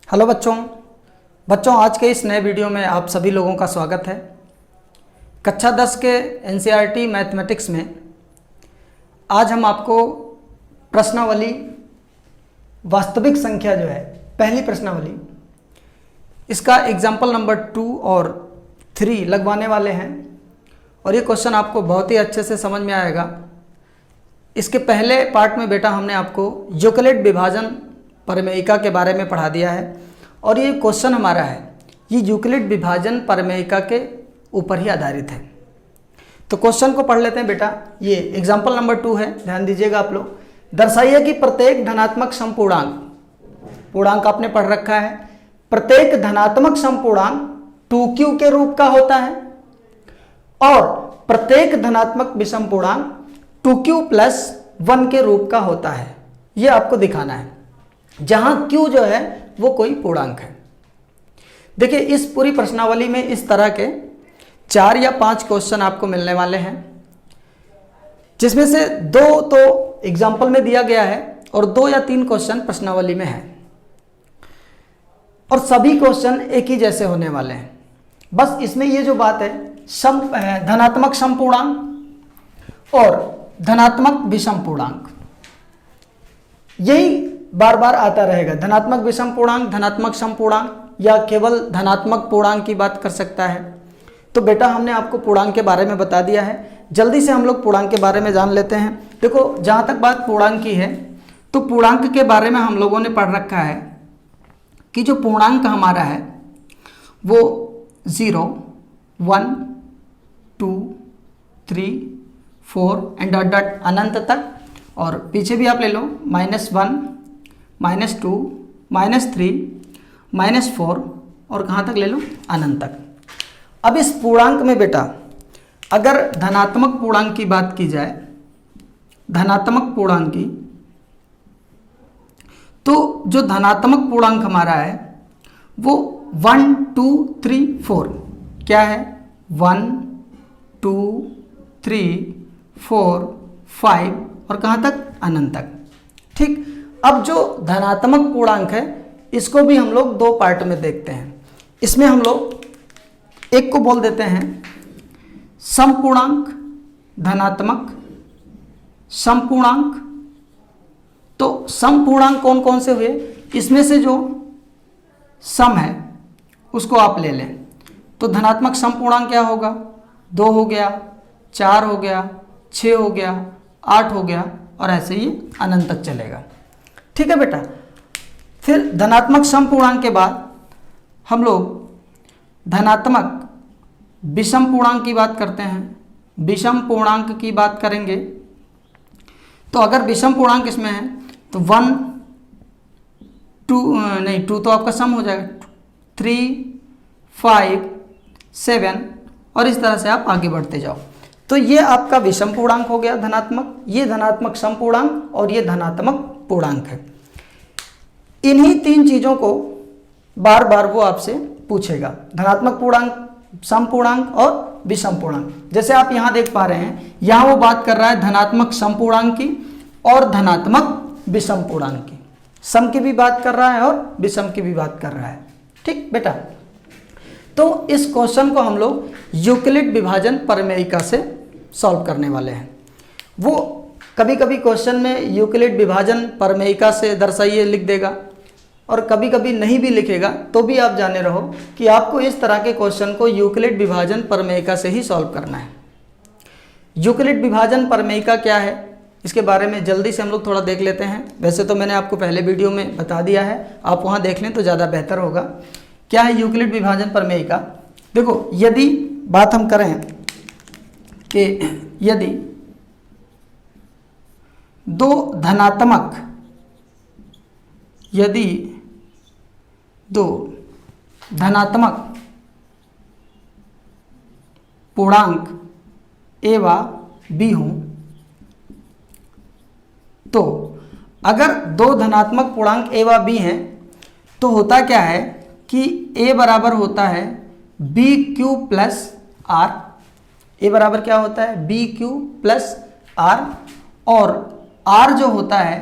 Hello बच्चों आज के इस नए वीडियो में आप सभी लोगों का स्वागत है। कक्षा 10 के एनसीईआरटी मैथमेटिक्स में आज हम आपको प्रश्नावली वास्तविक संख्या जो है पहली प्रश्नावली इसका एग्जाम्पल नंबर 2 और 3 लगवाने वाले हैं और ये क्वेश्चन आपको बहुत ही अच्छे से समझ में आएगा। इसके पहले पार्ट में बेटा हमने आपको यूक्लिड विभाजन प्रमेयिका के बारे में पढ़ा दिया है और ये क्वेश्चन हमारा है ये यूक्लिड विभाजन प्रमेयिका के ऊपर ही आधारित है। तो क्वेश्चन को पढ़ लेते हैं बेटा। ये एग्जाम्पल नंबर 2 है, ध्यान दीजिएगा आप लोग। दर्शाइए कि प्रत्येक धनात्मक समपूर्णांक आपने पढ़ रखा है, प्रत्येक धनात्मक समपूर्णांक 2q के रूप का होता है और प्रत्येक धनात्मक विषमपूर्णांक 2q + 1 के रूप का होता है। ये आपको दिखाना है, जहां q जो है वो कोई पूर्णांक है। देखिए इस पूरी प्रश्नावली में इस तरह के 4 या 5 क्वेश्चन आपको मिलने वाले हैं, जिसमें से 2 तो एग्जाम्पल में दिया गया है और 2 या 3 क्वेश्चन प्रश्नावली में है और सभी क्वेश्चन एक ही जैसे होने वाले हैं। बस इसमें ये जो बात है धनात्मक समपूर्णांक और धनात्मक विषमपूर्णांक, यही बार बार आता रहेगा। धनात्मक विषमपूर्णांक, धनात्मक समपूर्णांक या केवल धनात्मक पूर्णांक की बात कर सकता है। तो बेटा हमने आपको पूर्णांक के बारे में बता दिया है, जल्दी से हम लोग पूर्णांक के बारे में जान लेते हैं। देखो जहाँ तक बात पूर्णांक की है तो पूर्णांक के बारे में हम लोगों ने पढ़ रखा है कि जो पूर्णांक हमारा है वो 0, 1, 2, 3, 4 एंड डॉट डॉट अनंत तक, और पीछे भी आप ले लो -1, -2, -3, -4 और कहाँ तक ले लो अनंत तक। अब इस पूर्णांक में बेटा अगर धनात्मक पूर्णांक की बात की जाए, धनात्मक पूर्णांक की, तो जो धनात्मक पूर्णांक हमारा है वो 1, 2, 3, 4 क्या है 1, 2, 3, 4, 5 और कहाँ तक अनंत तक। ठीक, अब जो धनात्मक पूर्णांक है इसको भी हम लोग 2 पार्ट में देखते हैं। इसमें हम लोग एक को बोल देते हैं समपूर्णांक, धनात्मक समपूर्णांक। तो समपूर्णांक कौन कौन से हुए, इसमें से जो सम है उसको आप ले लें। तो धनात्मक समपूर्णांक क्या होगा, 2 हो गया, 4 हो गया, 6 हो गया, 8 हो गया और ऐसे ही अनंत तक चलेगा। ठीक है बेटा। फिर धनात्मक समपूर्णांक के बाद हम लोग धनात्मक विषम पूर्णांक की बात करते हैं। विषम पूर्णांक की बात करेंगे तो अगर विषम पूर्णांक इसमें है तो 1, 2 तो आपका सम हो जाएगा, 3, 5, 7 और इस तरह से आप आगे बढ़ते जाओ। तो ये आपका विषम पूर्णांक हो गया धनात्मक, ये धनात्मक समपूर्णांक और ये धनात्मक पूर्णांक है। इन्हीं 3 चीज़ों को बार बार वो आपसे पूछेगा, धनात्मक पूर्णांक, समपूर्णांक और विषम पूर्णांक। जैसे आप यहाँ देख पा रहे हैं, यहाँ वो बात कर रहा है धनात्मक समपूर्णांक की और धनात्मक विषम पूर्णांक की। सम की भी बात कर रहा है और विषम की भी बात कर रहा है। ठीक बेटा। तो इस क्वेश्चन को हम लोग यूक्लिड विभाजन प्रमेयिका से सॉल्व करने वाले हैं। वो कभी कभी क्वेश्चन में यूक्लिड विभाजन प्रमेयिका से दर्शाइए लिख देगा और कभी कभी नहीं भी लिखेगा, तो भी आप जाने रहो कि आपको इस तरह के क्वेश्चन को यूक्लिड विभाजन प्रमेयिका से ही सॉल्व करना है। यूक्लिड विभाजन प्रमेयिका क्या है इसके बारे में जल्दी से हम लोग थोड़ा देख लेते हैं। वैसे तो मैंने आपको पहले वीडियो में बता दिया है, आप वहाँ देख लें तो ज़्यादा बेहतर होगा। क्या है यूक्लिड विभाजन प्रमेयिका। देखो यदि बात हम करें कि यदि 2 धनात्मक पूर्णांक a व b हों, तो अगर 2 धनात्मक पूर्णांक a व b हैं तो होता क्या है कि a बराबर होता है bq + r। a बराबर क्या होता है bq + r और r जो होता है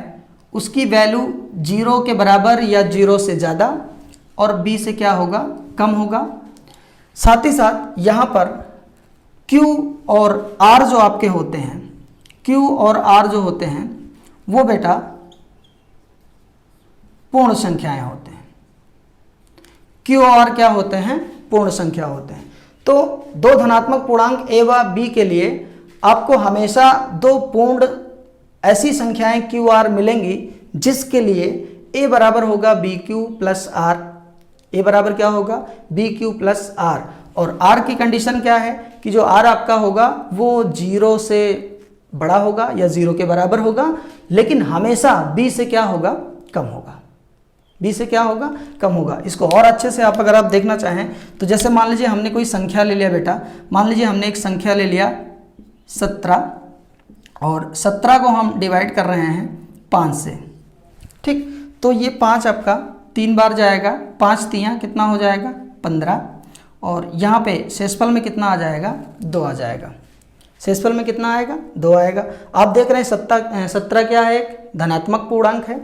उसकी वैल्यू 0 के बराबर या 0 से ज़्यादा और b से क्या होगा, कम होगा। साथ ही साथ यहाँ पर q और r जो आपके होते हैं, q और r जो होते हैं वो बेटा पूर्ण संख्याएं होते हैं। q और r क्या होते हैं, पूर्ण संख्या होते हैं। तो दो धनात्मक पूर्णांक a व b के लिए आपको हमेशा दो पूर्ण ऐसी संख्याएं q r मिलेंगी जिसके लिए a बराबर होगा bq प्लस r। a बराबर क्या होगा, bq प्लस r। और r की कंडीशन क्या है कि जो r आपका होगा वो 0 से बड़ा होगा या 0 के बराबर होगा, लेकिन हमेशा b से क्या होगा, कम होगा। b से क्या होगा, कम होगा। इसको और अच्छे से अगर आप देखना चाहें तो जैसे मान लीजिए हमने कोई संख्या ले लिया बेटा, मान लीजिए हमने एक संख्या ले लिया 17 और 17 को हम डिवाइड कर रहे हैं 5 से, ठीक। तो ये 5 आपका 3 बार जाएगा, 5 तियाँ कितना हो जाएगा, 15। और यहाँ पे शेषफल में कितना आ जाएगा, 2 आ जाएगा। शेषफल में कितना आएगा, 2 आएगा। आप देख रहे हैं 17 क्या है, एक धनात्मक पूर्णांक है।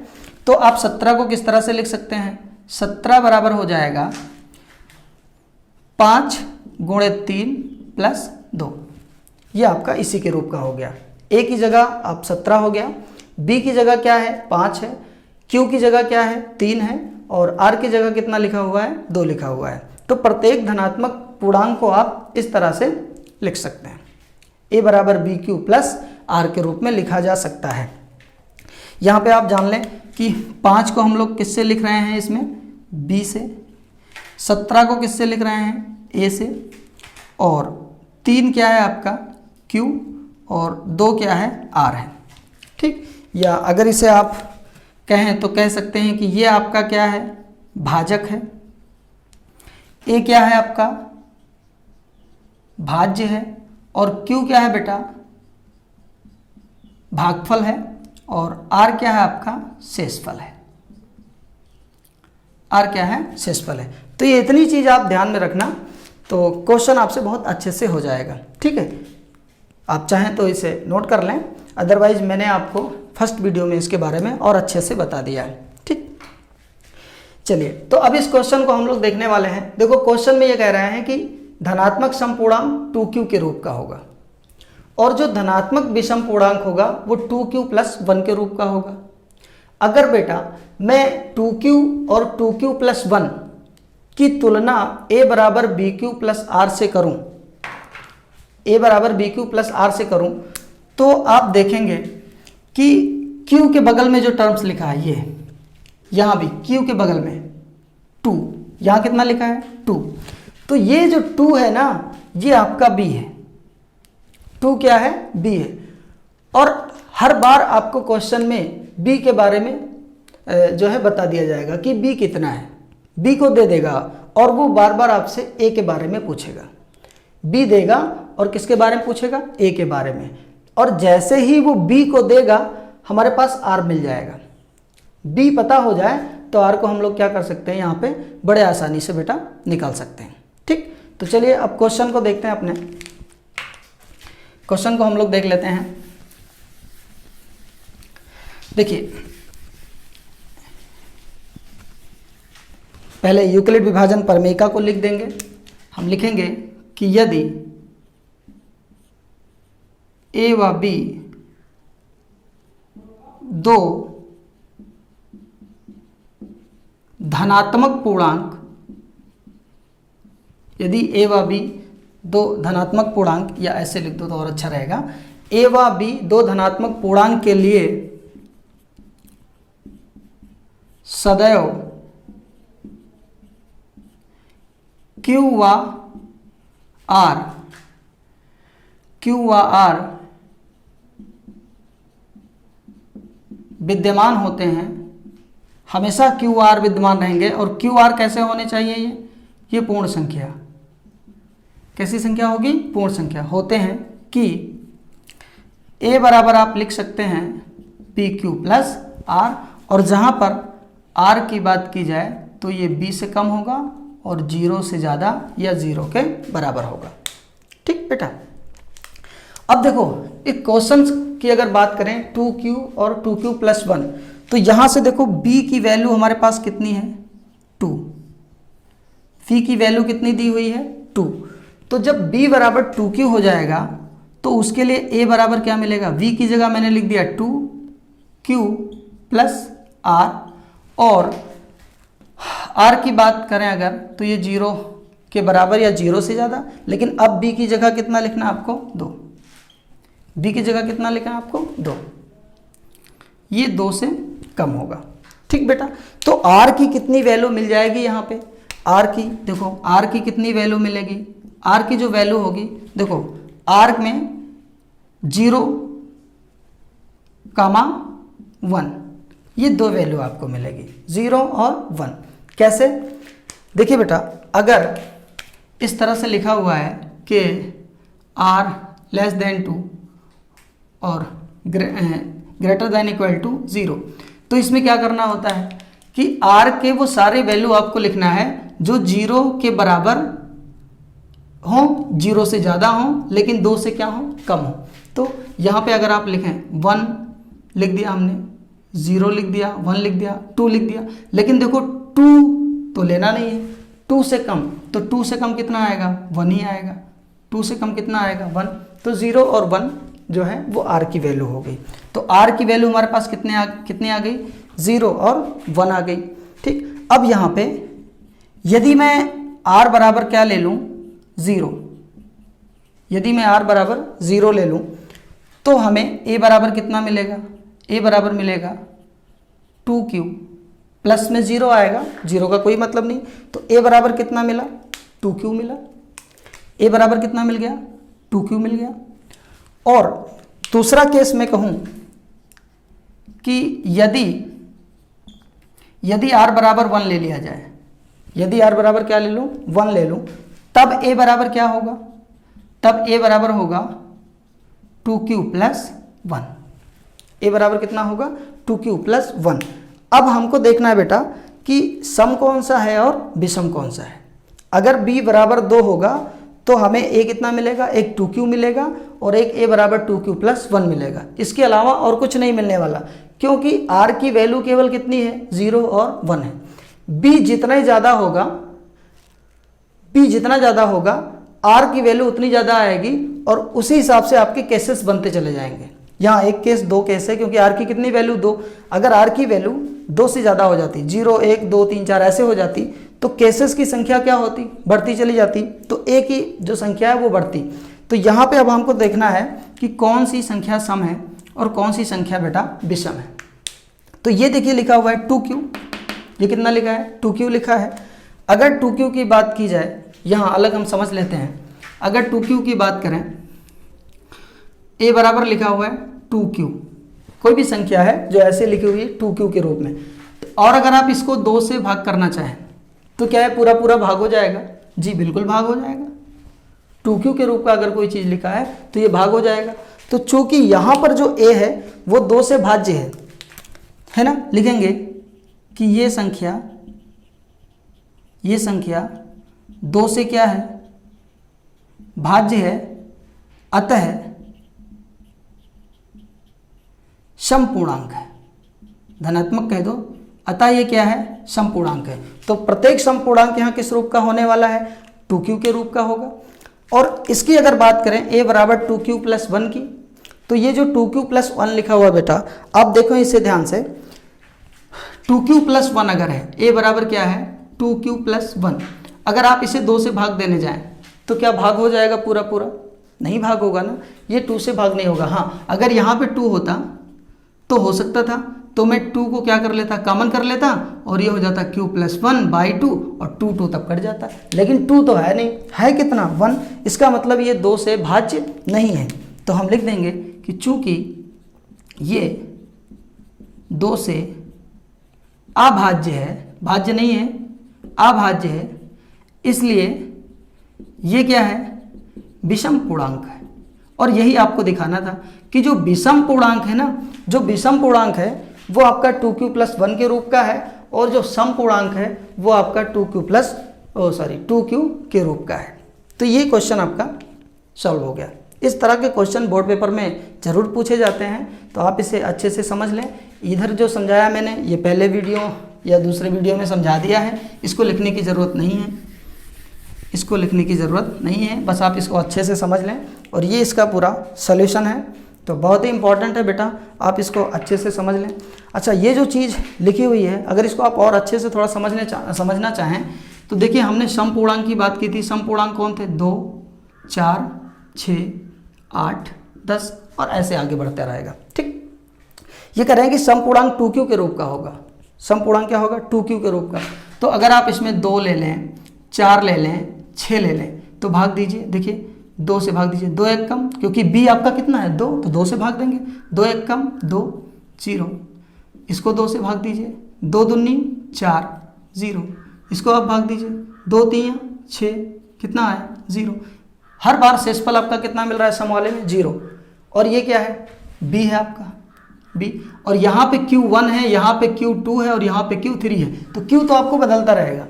तो आप 17 को किस तरह से लिख सकते हैं, 17 बराबर हो जाएगा 5 गुणे 3 प्लस 2। ये आपका इसी के रूप का हो गया। a की जगह आप 17 हो गया, b की जगह क्या है, 5 है, q की जगह क्या है, 3 है, और r की जगह कितना लिखा हुआ है, 2 लिखा हुआ है। तो प्रत्येक धनात्मक पूर्णांक को आप इस तरह से लिख सकते हैं, a बराबर bq प्लस r के रूप में लिखा जा सकता है। यहाँ पे आप जान लें कि 5 को हम लोग किससे लिख रहे हैं, इसमें b से, 17 को किससे लिख रहे हैं, a से, और 3 क्या है आपका q, और 2 क्या है, r है, ठीक। या अगर इसे आप कहें तो कह सकते हैं कि ये आपका क्या है, भाजक है, a क्या है आपका भाज्य है, और q क्या है बेटा, भागफल है, और r क्या है आपका शेषफल है। r क्या है, शेषफल है। तो ये इतनी चीज आप ध्यान में रखना, तो क्वेश्चन आपसे बहुत अच्छे से हो जाएगा, ठीक है। आप चाहें तो इसे नोट कर लें, अदरवाइज मैंने आपको फर्स्ट वीडियो में इसके बारे में और अच्छे से बता दिया है, ठीक। चलिए, तो अब इस क्वेश्चन को हम लोग देखने वाले हैं। देखो क्वेश्चन में ये कह रहे हैं कि धनात्मक समपूर्णांक 2q के रूप का होगा, और जो धनात्मक विषम पूर्णांक होगा वो 2q प्लस 1 के रूप का होगा। अगर बेटा मैं 2q और 2q प्लस 1 की तुलना a बराबर bq प्लस r से करूं, a बराबर bq प्लस r से करूं, तो आप देखेंगे कि q के बगल में जो टर्म्स लिखा है, ये यहाँ भी q के बगल में 2, यहाँ कितना लिखा है, 2। तो ये जो 2 है ना, ये आपका b है, 2 क्या है, b है। और हर बार आपको क्वेश्चन में b के बारे में जो है बता दिया जाएगा कि b कितना है, b को दे देगा, और वो बार बार आपसे a के बारे में पूछेगा। b देगा और किसके बारे में पूछेगा, a के बारे में। और जैसे ही वो b को देगा हमारे पास r मिल जाएगा। b पता हो जाए तो r को हम लोग क्या कर सकते हैं, यहाँ पे बड़े आसानी से बेटा निकाल सकते हैं, ठीक। तो चलिए अब क्वेश्चन को देखते हैं। अपने क्वेश्चन को हम लोग देख लेते हैं। देखिए, पहले यूक्लिड विभाजन प्रमेयिका को लिख देंगे। हम लिखेंगे कि यदि a व b दो धनात्मक पूर्णांक, यदि a व b दो धनात्मक पूर्णांक, या ऐसे लिख दो तो और अच्छा रहेगा, a व b दो धनात्मक पूर्णांक के लिए सदैव q व r विद्यमान होते हैं। हमेशा क्यू आर विद्यमान रहेंगे। और क्यू आर कैसे होने चाहिए, ये पूर्ण संख्या। कैसी संख्या होगी, पूर्ण संख्या होते हैं कि a बराबर आप लिख सकते हैं पी क्यू प्लस आर, और जहाँ पर r की बात की जाए तो ये b से कम होगा और 0 से ज़्यादा या 0 के बराबर होगा, ठीक बेटा। अब देखो एक क्वेश्चन की अगर बात करें 2q और 2q प्लस 1, तो यहाँ से देखो b की वैल्यू हमारे पास कितनी है, 2, फी की वैल्यू कितनी दी हुई है 2। तो जब b बराबर 2q हो जाएगा तो उसके लिए a बराबर क्या मिलेगा, v की जगह मैंने लिख दिया 2q प्लस r, और r की बात करें अगर तो ये 0 के बराबर या 0 से ज़्यादा, लेकिन अब b की जगह कितना लिखना है आपको 2, b की जगह कितना लिखना है आपको 2, ये 2 से कम होगा। ठीक बेटा, तो r की कितनी वैल्यू मिल जाएगी यहाँ पे, r की देखो r की कितनी वैल्यू मिलेगी, r की जो वैल्यू होगी देखो r में 0, 1, ये 2 वैल्यू आपको मिलेगी 0 और 1। कैसे, देखिए बेटा अगर इस तरह से लिखा हुआ है कि r लेस देन 2 और ग्रेटर देन इक्वल टू 0, तो इसमें क्या करना होता है कि r के वो सारे वैल्यू आपको लिखना है जो 0 के बराबर हो, 0 से ज़्यादा हो, लेकिन 2 से क्या हो, कम हो। तो यहाँ पे अगर आप लिखें 1 लिख दिया हमने, 0 लिख दिया, 1 लिख दिया, 2 लिख दिया, लेकिन देखो 2 तो लेना नहीं है, 2 से कम, तो 2 से कम कितना आएगा 1 ही आएगा, 2 से कम कितना आएगा 1, तो 0 और 1 जो है वो r की वैल्यू हो गई। तो r की वैल्यू हमारे पास कितनी आ गई 0 और 1 आ गई। ठीक, अब यहाँ पे यदि मैं r बराबर क्या ले लूँ 0, यदि मैं r बराबर 0 ले लूँ तो हमें a बराबर कितना मिलेगा, a बराबर मिलेगा 2q, प्लस में 0 आएगा, 0 का कोई मतलब नहीं, तो a बराबर कितना मिला 2q मिला, a बराबर कितना मिल गया 2q मिल गया। और दूसरा केस मैं कहूँ कि यदि r बराबर 1 ले लिया जाए, यदि r बराबर क्या ले लूँ 1 ले लूँ, तब a बराबर क्या होगा, तब a बराबर होगा 2q प्लस 1, a बराबर कितना होगा 2q प्लस 1। अब हमको देखना है बेटा कि सम कौन सा है और विषम कौन सा है। अगर b बराबर 2 होगा तो हमें a कितना मिलेगा, एक 2q मिलेगा और एक a बराबर 2q प्लस 1 मिलेगा, इसके अलावा और कुछ नहीं मिलने वाला, क्योंकि r की वैल्यू केवल कितनी है 0 और 1 है। b जितना ही ज़्यादा होगा, b जितना ज़्यादा होगा r की वैल्यू उतनी ज़्यादा आएगी, और उसी हिसाब से आपके केसेस बनते चले जाएंगे। यहाँ एक केस 2 केस है, क्योंकि r की कितनी वैल्यू 2, अगर r की वैल्यू 2 से ज़्यादा हो जाती, 0, 1, 2, 3, 4 ऐसे हो जाती, तो केसेस की संख्या क्या होती, बढ़ती चली जाती, तो a की जो संख्या है वो बढ़ती। तो यहाँ पे अब हमको देखना है कि कौन सी संख्या सम है और कौन सी संख्या बेटा विषम है। तो ये देखिए लिखा हुआ है 2q, ये कितना लिखा है 2q लिखा है। अगर 2q की बात की जाए, यहाँ अलग हम समझ लेते हैं, अगर 2q की बात करें, a बराबर लिखा हुआ है 2q, कोई भी संख्या है जो ऐसे लिखी हुई है 2q के रूप में, और अगर आप इसको 2 से भाग करना चाहें तो क्या है, पूरा पूरा भाग हो जाएगा, जी बिल्कुल भाग हो जाएगा। 2q के रूप का अगर कोई चीज़ लिखा है तो ये भाग हो जाएगा। तो चूंकि यहाँ पर जो a है वो 2 से भाज्य है ना, लिखेंगे कि ये संख्या 2 से क्या है, भाज्य है, अतः समपूर्णांक है, धनात्मक कह दो, अतः ये क्या है समपूर्णांक है। तो प्रत्येक समपूर्णांक यहाँ किस रूप का होने वाला है, 2q के रूप का होगा। और इसकी अगर बात करें a बराबर 2q प्लस 1 की, तो ये जो 2q प्लस 1 लिखा हुआ बेटा, आप देखो इसे ध्यान से, 2q प्लस 1 अगर है, a बराबर क्या है 2q प्लस 1, अगर आप इसे 2 से भाग देने जाएं तो क्या भाग हो जाएगा पूरा पूरा, नहीं भाग होगा ना, ये 2 से भाग नहीं होगा। हाँ, अगर यहाँ पे 2 होता तो हो सकता था, तो मैं 2 को क्या कर लेता, कॉमन कर लेता, और ये हो जाता q प्लस 1/2, और 2 तब कट जाता, लेकिन 2 तो है नहीं, है कितना 1, इसका मतलब ये 2 से भाज्य नहीं है। तो हम लिख देंगे कि चूंकि ये 2 से अभाज्य है, भाज्य नहीं है, अभाज्य है, इसलिए ये क्या है विषम पूर्णांक है। और यही आपको दिखाना था कि जो विषम पूर्णांक है ना, जो विषम पूर्णांक है वो आपका 2q प्लस 1 के रूप का है, और जो सम पूर्णांक है वो आपका 2q के रूप का है। तो ये क्वेश्चन आपका सॉल्व हो गया। इस तरह के क्वेश्चन बोर्ड पेपर में ज़रूर पूछे जाते हैं, तो आप इसे अच्छे से समझ लें। इधर जो समझाया मैंने, ये पहले वीडियो या दूसरे वीडियो में समझा दिया है, इसको लिखने की ज़रूरत नहीं है। इसको लिखने की ज़रूरत नहीं है, बस आप इसको अच्छे से समझ लें और ये इसका पूरा सॉल्यूशन है। तो बहुत ही इंपॉर्टेंट है बेटा, आप इसको अच्छे से समझ लें। अच्छा, ये जो चीज़ लिखी हुई है अगर इसको आप और अच्छे से थोड़ा समझना चाहें तो देखिए, हमने समपूर्णांक की बात की थी। समपूर्णांक कौन थे? 2, 4, 6, 8, 10 और ऐसे आगे बढ़ता रहेगा। ठीक, ये कह रहे हैं कि समपूर्णांक 2q के रूप का होगा। समपूर्णांक क्या होगा? 2q के रूप का। तो अगर आप इसमें 2 ले लें, 4 ले लें, 6 ले लें तो भाग दीजिए। देखिए 2 से भाग दीजिए, 2 1 कम, क्योंकि b आपका कितना है? 2, तो 2 से भाग देंगे। 2 1 कम 2, 0। इसको 2 से भाग दीजिए, 2 दूनी 4, 0। इसको आप भाग दीजिए, 2 3 6, कितना है? 0। हर बार शेषफल आपका कितना मिल रहा है? सम वाले में 0। और ये क्या है? b है आपका, b। और यहाँ पे Q1 है, यहाँ पे Q2 है और यहाँ पे Q3 है। तो Q तो आपको बदलता रहेगा,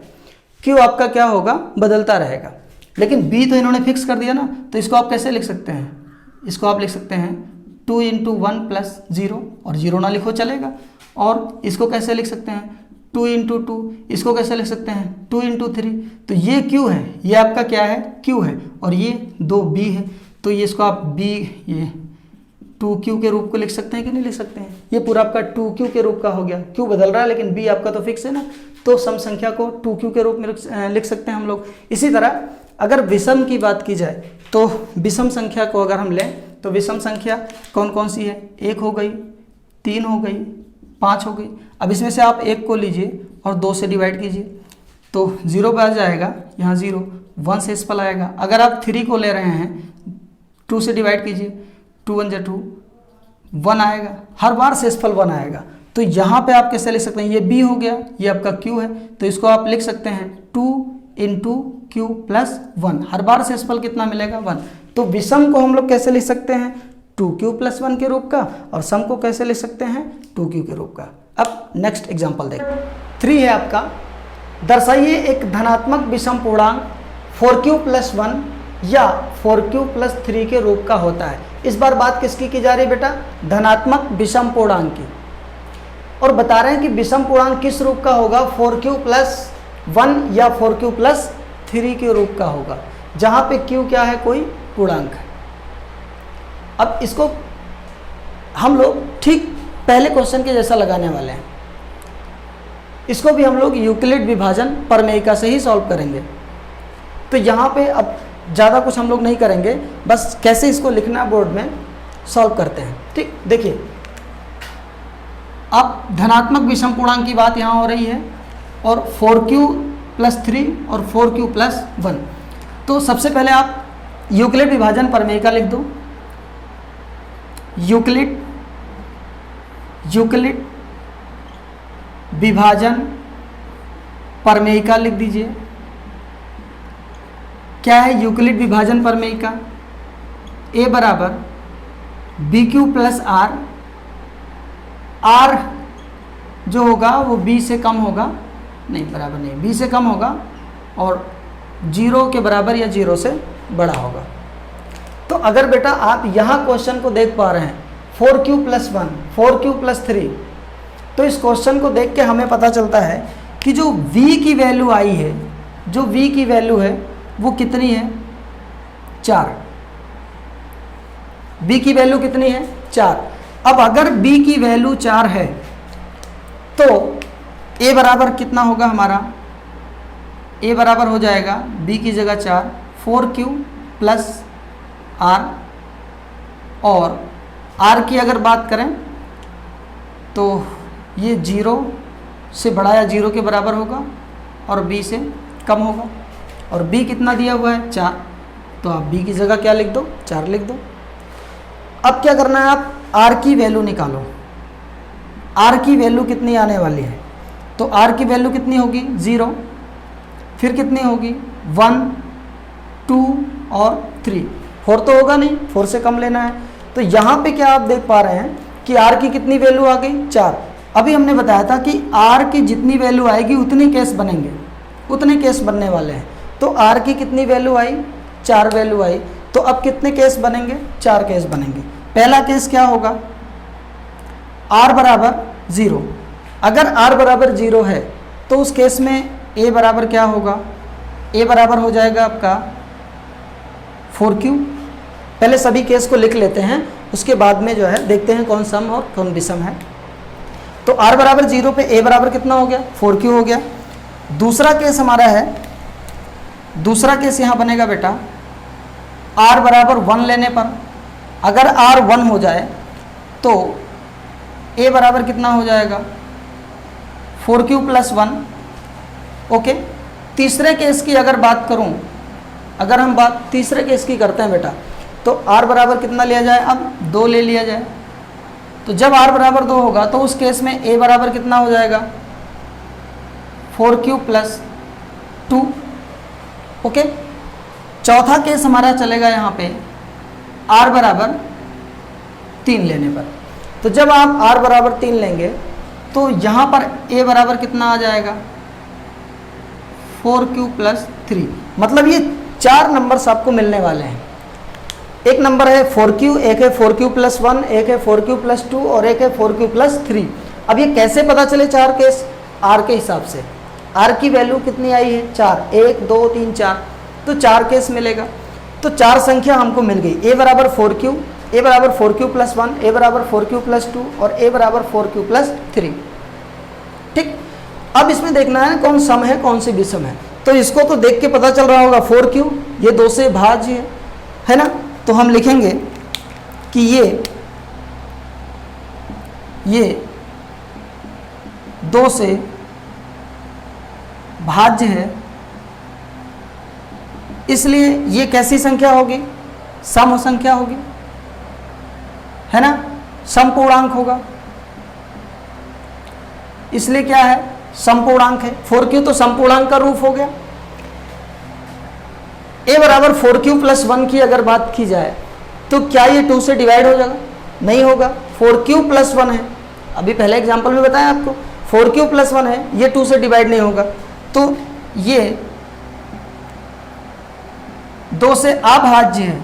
Q आपका क्या होगा? बदलता रहेगा। लेकिन b तो इन्होंने फिक्स कर दिया ना, तो इसको आप कैसे लिख सकते हैं? इसको आप लिख सकते हैं 2 × 1 + 0, और 0 ना लिखो चलेगा। और इसको कैसे लिख सकते हैं? 2 × 2। इसको कैसे लिख सकते हैं? 2 × 3। तो ये q है, ये आपका क्या है? q है, और ये 2b है। तो ये इसको आप b, ये 2q के रूप को लिख सकते हैं कि नहीं लिख सकते हैं? ये पूरा आपका 2q के रूप का हो गया। q बदल रहा है लेकिन b आपका तो फिक्स है ना, तो सम संख्या को 2q के रूप में लिख सकते हैं हम लोग। इसी तरह अगर विषम की बात की जाए तो विषम संख्या को अगर हम लें तो विषम संख्या कौन कौन सी है? 1 हो गई, 3 हो गई, 5 हो गई। अब इसमें से आप 1 को लीजिए और 2 से डिवाइड कीजिए तो 0 पे आ जाएगा, यहाँ 0, 1 से शेषफल आएगा। अगर आप 3 को ले रहे हैं, 2 से डिवाइड कीजिए, 2 × 2, 1 आएगा। हर बार शेषफल 1 आएगा। तो यहाँ पे आप कैसे लिख सकते हैं? ये b हो गया, ये आपका q है, तो इसको आप लिख सकते हैं 2 × q + 1। हर बार शेषफल कितना मिलेगा? 1। तो विषम को हम लोग कैसे लिख सकते हैं? 2q + 1 के रूप का, और सम को कैसे लिख सकते हैं? 2q के रूप का। अब नेक्स्ट एग्जांपल देखिए, 3 है आपका। दर्शाइए एक धनात्मक विषम पूर्णांक 4q + 1 या 4q + 3 के रूप का होता है। इस बार बात किसकी की जा रही है बेटा? धनात्मक विषम पूर्णांक की। और बता रहे हैं कि विषम पूर्णांक किस रूप का होगा? 4q + 1 या 4q + 3 के रूप का होगा, जहां पे q क्या है? कोई पूर्णांक है। अब इसको हम लोग ठीक पहले क्वेश्चन के जैसा लगाने वाले हैं। इसको भी हम लोग यूक्लिड विभाजन प्रमेयिका से ही सॉल्व करेंगे। तो यहाँ पे अब ज़्यादा कुछ हम लोग नहीं करेंगे, बस कैसे इसको लिखना बोर्ड में सॉल्व करते हैं। ठीक, देखिए अब धनात्मक विषम पूर्णांक की बात यहाँ हो रही है, और 4q + 3 और 4q + 1। तो सबसे पहले आप यूक्लिड विभाजन प्रमेयिका लिख दो। यूक्लिड विभाजन प्रमेयिका लिख दीजिए। क्या है यूक्लिड विभाजन प्रमेयिका? a बराबर bq + r, r जो होगा वो b से कम होगा, नहीं बराबर नहीं, b से कम होगा, और 0 के बराबर या 0 से बड़ा होगा। तो अगर बेटा आप यहाँ क्वेश्चन को देख पा रहे हैं 4q + 1, 4q + 3, तो इस क्वेश्चन को देख के हमें पता चलता है कि जो v की वैल्यू आई है, जो v की वैल्यू है वो कितनी है? 4। b की वैल्यू कितनी है? 4। अब अगर b की वैल्यू 4 है तो a बराबर कितना होगा हमारा? a बराबर हो जाएगा b की जगह 4, 4q + r, और r की अगर बात करें तो ये 0 से बड़ा या 0 के बराबर होगा और b से कम होगा, और b कितना दिया हुआ है? 4। तो आप b की जगह क्या लिख दो? 4 लिख दो। अब क्या करना है? आप r की वैल्यू निकालो। r की वैल्यू कितनी आने वाली है? तो r की वैल्यू कितनी होगी? 0। फिर कितनी होगी? 1, 2 और 3। 4 तो होगा नहीं, 4 से कम लेना है। तो यहाँ पे क्या आप देख पा रहे हैं कि r की कितनी वैल्यू आ गई? 4। अभी हमने बताया था कि r की जितनी वैल्यू आएगी उतने केस बनेंगे, उतने केस बनने वाले हैं। तो r की कितनी वैल्यू आई? 4 वैल्यू आई। तो अब कितने केस बनेंगे? 4 केस बनेंगे। पहला केस क्या होगा? r बराबर 0। अगर r बराबर 0 है तो उस केस में a बराबर क्या होगा? ए बराबर हो जाएगा आपका 4q। पहले सभी केस को लिख लेते हैं, उसके बाद में जो है देखते हैं कौन सम और कौन विषम है। तो r बराबर 0 पे a बराबर कितना हो गया, 4q हो गया। दूसरा केस हमारा है, दूसरा केस यहाँ बनेगा बेटा r बराबर 1 लेने पर, अगर r 1 हो जाए तो a बराबर कितना हो जाएगा, 4q प्लस 1। ओके, तीसरे केस की अगर बात करूं, अगर हम बात तीसरे केस की करते हैं बेटा, तो r बराबर कितना लिया जाए, अब 2 ले लिया जाए। तो जब r बराबर 2 होगा तो उस केस में a बराबर कितना हो जाएगा, 4q प्लस 2। ओके, चौथा केस हमारा चलेगा यहाँ पे r बराबर 3 लेने पर। तो जब आप r बराबर 3 लेंगे तो यहाँ पर a बराबर कितना आ जाएगा, 4q प्लस 3। मतलब ये 4 नंबर्स आपको मिलने वाले हैं। एक नंबर है 4q, एक है 4q प्लस 1, एक है 4q प्लस 2 और एक है 4q प्लस 3। अब ये कैसे पता चले 4 केस, r के हिसाब से। r की वैल्यू कितनी आई है, 4, 1 2 3 4, तो 4 केस मिलेगा। तो 4 संख्या हमको मिल गई, a बराबर 4q, a बराबर 4q प्लस 1, a बराबर 4q प्लस 2 और a बराबर 4q प्लस 3। ठीक, अब इसमें देखना है कौन सम है कौन सी विषम है। तो इसको तो देख के पता चल रहा होगा 4q ये 2 से भाज्य है ना। तो हम लिखेंगे कि ये 2 से भाज्य है, इसलिए ये कैसी संख्या होगी, सम संख्या होगी, है ना, समपूर्णांक होगा, इसलिए क्या है, समपूर्णांक है। 4q तो समपूर्णांक का रूप हो गया। a बराबर 4q प्लस 1 की अगर बात की जाए तो क्या ये 2 से डिवाइड हो जाएगा, नहीं होगा, 4q प्लस 1 है, अभी पहले एग्जांपल में बताया आपको 4q प्लस 1 है, ये 2 से डिवाइड नहीं होगा। तो ये 2 से अभाज्य है,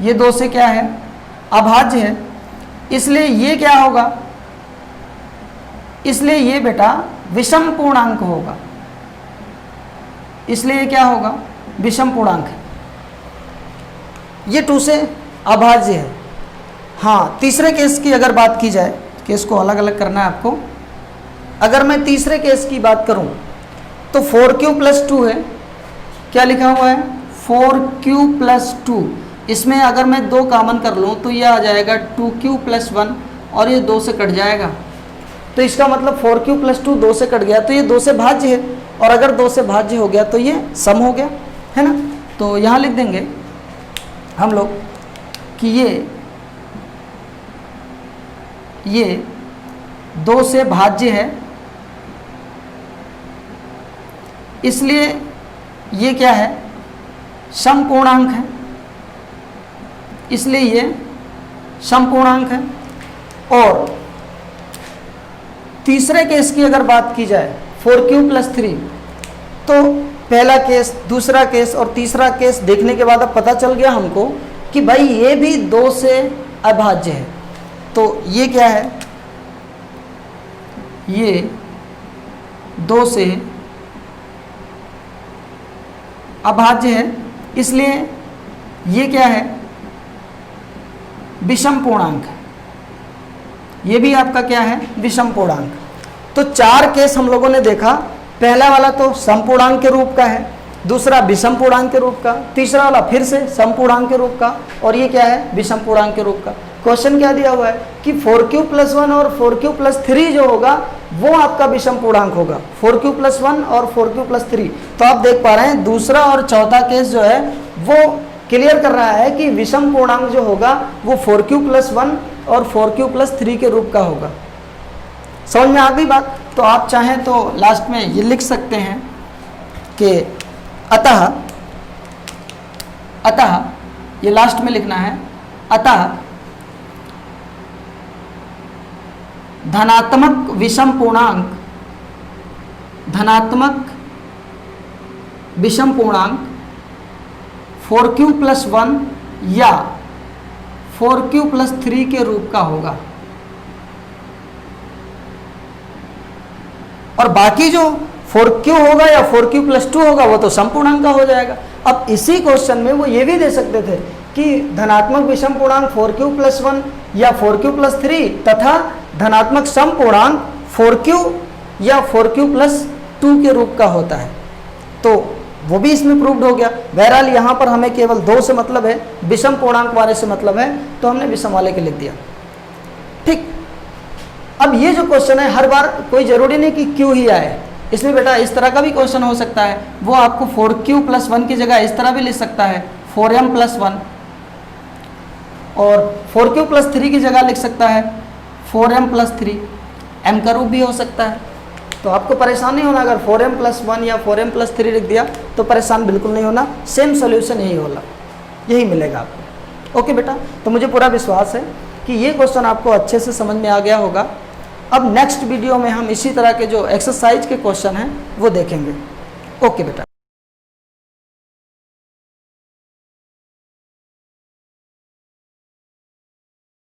ये 2 से क्या है, अभाज्य है, इसलिए ये क्या होगा, इसलिए ये बेटा विषम पूर्णांक होगा, इसलिए क्या होगा, विषम पूर्णांक है। ये 2 से अभाज्य है। हाँ, तीसरे केस की अगर बात की जाए, केस को अलग अलग करना है आपको। अगर मैं तीसरे केस की बात करूं तो 4q प्लस 2 है, क्या लिखा हुआ है, 4q प्लस 2। इसमें अगर मैं 2 कॉमन कर लूं तो ये आ जाएगा 2q प्लस 1 और ये 2 से कट जाएगा। तो इसका मतलब 4q प्लस 2 2 से कट गया, तो ये 2 से भाज्य है, और अगर 2 से भाज्य हो गया तो ये सम हो गया, है ना। तो यहाँ लिख देंगे हम लोग कि ये 2 से भाज्य है, इसलिए ये क्या है, समपूर्णांक है, इसलिए ये समपूर्णांक है। और तीसरे केस की अगर बात की जाए 4q प्लस 3, तो पहला केस, दूसरा केस और तीसरा केस देखने के बाद अब पता चल गया हमको कि भाई ये भी 2 से अभाज्य है। तो ये क्या है, ये 2 से अभाज्य है, इसलिए ये क्या है, विषम पूर्णांक है। ये भी आपका क्या है, विषम पूर्णांक। तो 4 केस हम लोगों ने देखा, पहला वाला तो समपूर्णांक के रूप का है, दूसरा विषम पूर्णांक के रूप का, तीसरा वाला फिर से समपूर्णांक के रूप का, और ये क्या है, विषम पूर्णांक के रूप का। क्वेश्चन क्या दिया हुआ है कि 4q प्लस 1 और 4q प्लस 3 जो होगा वो आपका विषम पूर्णांक होगा, 4q प्लस 1 और 4q प्लस 3। तो आप देख पा रहे हैं दूसरा और चौथा केस जो है वो क्लियर कर रहा है कि विषम पूर्णांक जो होगा वो 4q प्लस 1 और 4q प्लस 3 के रूप का होगा। समझ में आ गई बात। तो आप चाहें तो लास्ट में ये लिख सकते हैं कि अतः ये लास्ट में लिखना है, अतः धनात्मक विषम पूर्णांक, धनात्मक विषम पूर्णांक 4q प्लस 1 या 4q प्लस 3 के रूप का होगा, और बाकी जो 4q होगा या 4q प्लस 2 होगा, वो तो समपूर्णांक का हो जाएगा। अब इसी क्वेश्चन में वो ये भी दे सकते थे कि धनात्मक विषम पूर्णांक 4q प्लस 1 या 4q प्लस 3 तथा धनात्मक सम पूर्णांक 4q या 4q प्लस 2 के रूप का होता है, तो वो भी इसमें प्रूव्ड हो गया। बहरहाल यहाँ पर हमें केवल 2 से मतलब है, विषम पूर्णांक वाले से मतलब है, तो हमने विषम वाले के लिख दिया। ठीक, अब ये जो क्वेश्चन है हर बार कोई जरूरी नहीं कि q ही आए, इसमें बेटा इस तरह का भी क्वेश्चन हो सकता है, वो आपको 4q प्लस 1 की जगह इस तरह भी लिख सकता है 4m प्लस 1, और 4q प्लस 3 की जगह लिख सकता है 4m प्लस 3, m का रूप भी हो सकता है। तो आपको परेशान नहीं होना, अगर 4m प्लस 1 या 4m प्लस 3 लिख दिया तो परेशान बिल्कुल नहीं होना, सेम सोल्यूशन यही होगा, यही मिलेगा आपको। ओके बेटा, तो मुझे पूरा विश्वास है कि ये क्वेश्चन आपको अच्छे से समझ में आ गया होगा। अब नेक्स्ट वीडियो में हम इसी तरह के जो एक्सरसाइज के क्वेश्चन हैं वो देखेंगे। ओके बेटा।